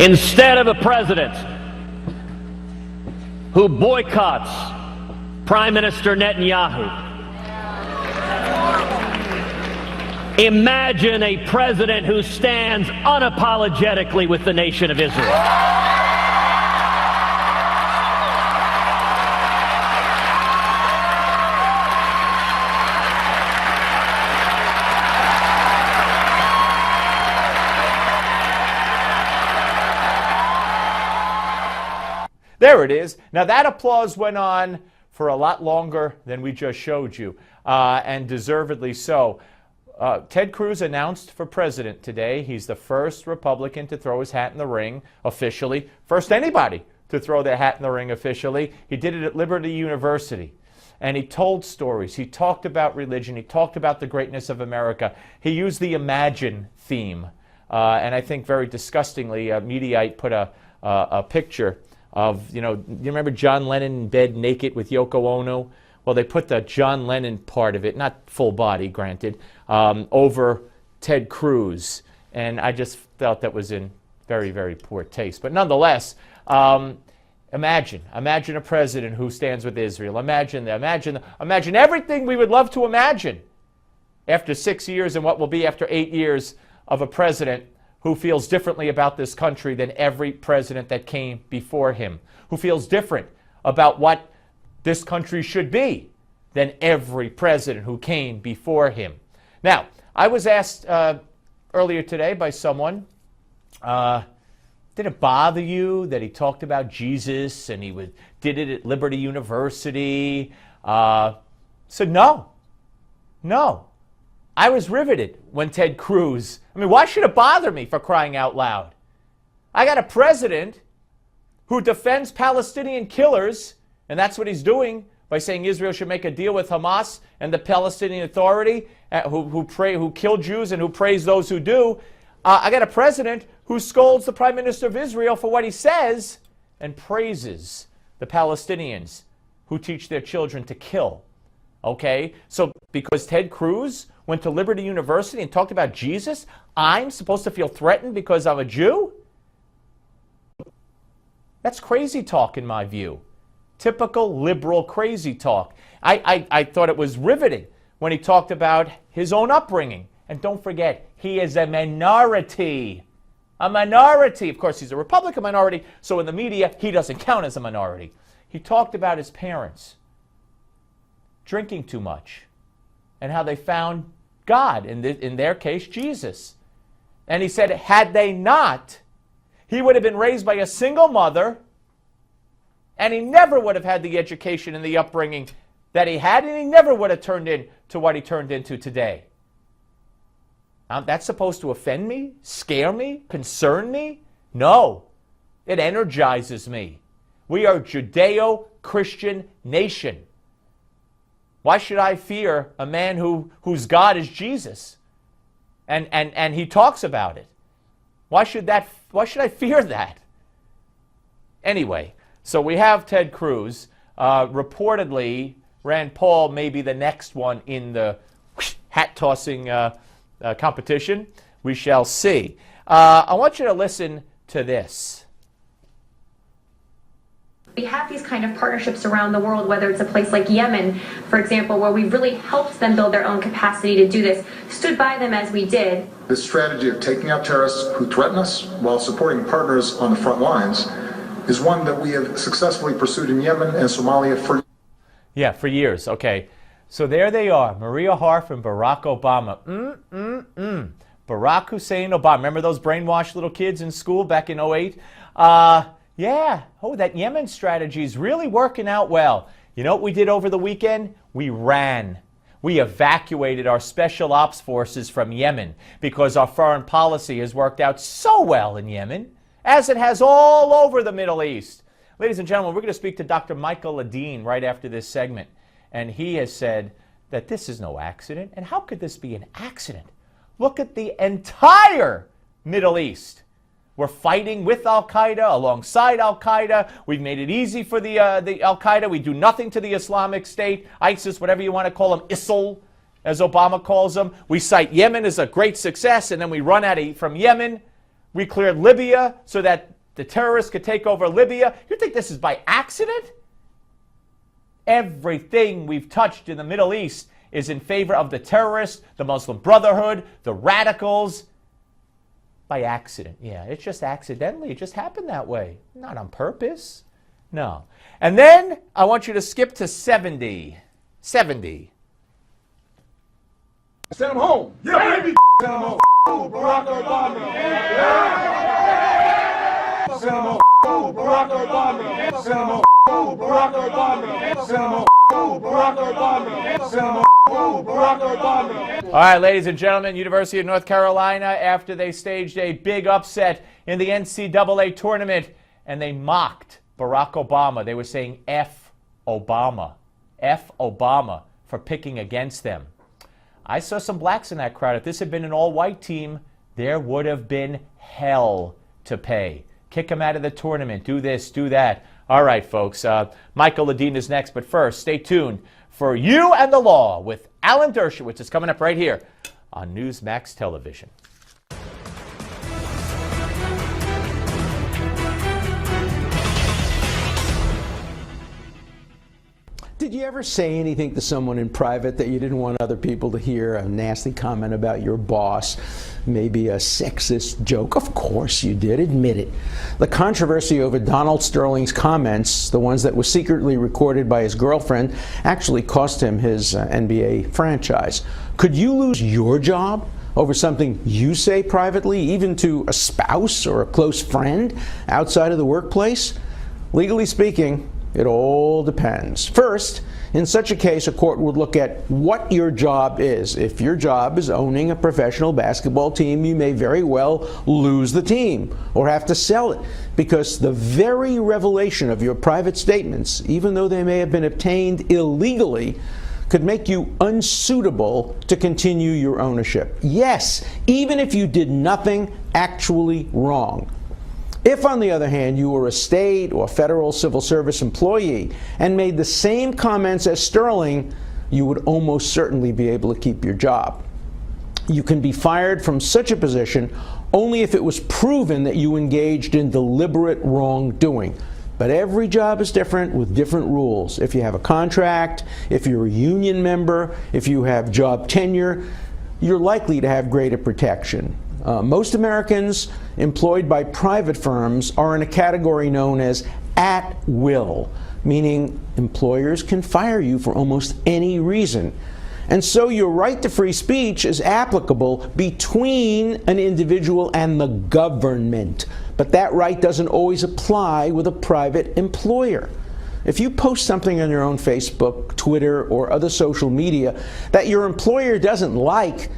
Instead of a president who boycotts Prime Minister Netanyahu, imagine a president who stands unapologetically with the nation of Israel. There it is. Now that applause went on for a lot longer than we just showed you, and deservedly so. Ted Cruz announced for president today. He's the first Republican to throw his hat in the ring officially. First anybody to throw their hat in the ring officially. He did it at Liberty University. And he told stories. He talked about religion. He talked about the greatness of America. He used the Imagine theme. And I think very disgustingly, Mediaite put a picture of, you remember John Lennon in bed naked with Yoko Ono? Well, they put the John Lennon part of it, not full body, granted, over Ted Cruz. And I just felt that was in very, very poor taste. But nonetheless, imagine a president who stands with Israel. Imagine everything we would love to imagine after 6 years and what will be after 8 years of a president who feels differently about this country than every president that came before him, who feels different about what this country should be than every president who came before him. Now, I was asked earlier today by someone, did it bother you that he talked about Jesus and he did it at Liberty University? Said no. I was riveted when Ted Cruz, why should it bother me, for crying out loud? I got a president who defends Palestinian killers, and that's what he's doing by saying Israel should make a deal with Hamas and the Palestinian Authority, who kill Jews and who praise those who do. I got a president who scolds the Prime Minister of Israel for what he says and praises the Palestinians who teach their children to kill. Okay? So because Ted Cruz went to Liberty University and talked about Jesus, I'm supposed to feel threatened because I'm a Jew? That's crazy talk in my view. Typical liberal crazy talk. I thought it was riveting when he talked about his own upbringing. And don't forget, he is a minority. A minority. Of course, he's a Republican minority, so in the media, he doesn't count as a minority. He talked about his parents drinking too much and how they found God, in their case, Jesus. And he said, had they not, he would have been raised by a single mother, and he never would have had the education and the upbringing that he had, and he never would have turned into what he turned into today. That's supposed to offend me, scare me, concern me? No. It energizes me. We are a Judeo-Christian nation. Why should I fear a man whose God is Jesus? And he talks about it. Why should I fear that? Anyway, so we have Ted Cruz. Reportedly, Rand Paul may be the next one in the hat-tossing competition. We shall see. I want you to listen to this. We have these kind of partnerships around the world, whether it's a place like Yemen, for example, where we've really helped them build their own capacity to do this, stood by them as we did. This strategy of taking out terrorists who threaten us while supporting partners on the front lines is one that we have successfully pursued in Yemen and Somalia for years. Okay. So there they are, Maria Harf and Barack Obama. Barack Hussein Obama. Remember those brainwashed little kids in school back in 2008? Yeah. Oh, that Yemen strategy is really working out well. You know what we did over the weekend? We ran. We evacuated our special ops forces from Yemen because our foreign policy has worked out so well in Yemen, as it has all over the Middle East. Ladies and gentlemen, we're going to speak to Dr. Michael Ledeen right after this segment. And he has said that this is no accident. And how could this be an accident? Look at the entire Middle East. We're fighting with Al-Qaeda, alongside Al-Qaeda. We've made it easy for the Al-Qaeda. We do nothing to the Islamic State, ISIS, whatever you want to call them, ISIL, as Obama calls them. We cite Yemen as a great success, and then we run from Yemen. We cleared Libya so that the terrorists could take over Libya. You think this is by accident? Everything we've touched in the Middle East is in favor of the terrorists, the Muslim Brotherhood, the radicals. By accident. Yeah, it's just accidentally. It just happened that way. Not on purpose. No. And then I want you to skip to 70. 70. Send him home. Yeah, baby. Send him home. Barack Obama. Yeah. Send him home. Barack Obama. Send him home. Barack Obama. Send him home. Barack Obama. Send him home. Barack Obama. All right, ladies and gentlemen, University of North Carolina, after they staged a big upset in the NCAA tournament, and they mocked Barack Obama. They were saying F Obama. F Obama for picking against them. I saw some blacks in that crowd. If this had been an all-white team, there would have been hell to pay. Kick them out of the tournament. Do this, do that. All right, folks. Michael Ledeen is next. But first, stay tuned for You and the Law with Alan Dershowitz. It's coming up right here on Newsmax Television. Did you ever say anything to someone in private that you didn't want other people to hear? A nasty comment about your boss, maybe a sexist joke? Of course you did. Admit it. The controversy over Donald Sterling's comments, the ones that were secretly recorded by his girlfriend, actually cost him his NBA franchise. Could you lose your job over something you say privately, even to a spouse or a close friend outside of the workplace? Legally speaking, it all depends. First, in such a case, a court would look at what your job is. If your job is owning a professional basketball team, you may very well lose the team or have to sell it, because the very revelation of your private statements, even though they may have been obtained illegally, could make you unsuitable to continue your ownership. Yes, even if you did nothing actually wrong. If, on the other hand, you were a state or federal civil service employee and made the same comments as Sterling, you would almost certainly be able to keep your job. You can be fired from such a position only if it was proven that you engaged in deliberate wrongdoing. But every job is different with different rules. If you have a contract, if you're a union member, if you have job tenure, you're likely to have greater protection. Most Americans employed by private firms are in a category known as at will, meaning employers can fire you for almost any reason. And so your right to free speech is applicable between an individual and the government. But that right doesn't always apply with a private employer. If you post something on your own Facebook, Twitter, or other social media that your employer doesn't like,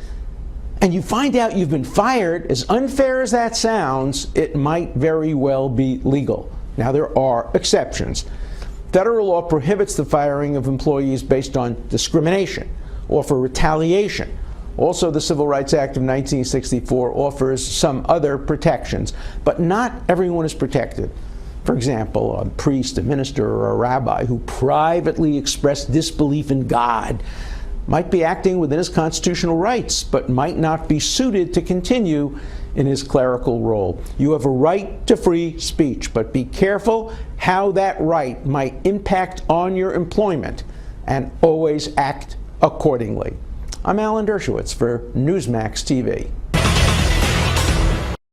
and you find out you've been fired, as unfair as that sounds, it might very well be legal. Now, there are exceptions. Federal law prohibits the firing of employees based on discrimination or for retaliation. Also, the Civil Rights Act of 1964 offers some other protections, but not everyone is protected. For example, a priest, a minister, or a rabbi who privately expressed disbelief in God might be acting within his constitutional rights, but might not be suited to continue in his clerical role. You have a right to free speech, but be careful how that right might impact on your employment, and always act accordingly. I'm Alan Dershowitz for Newsmax TV.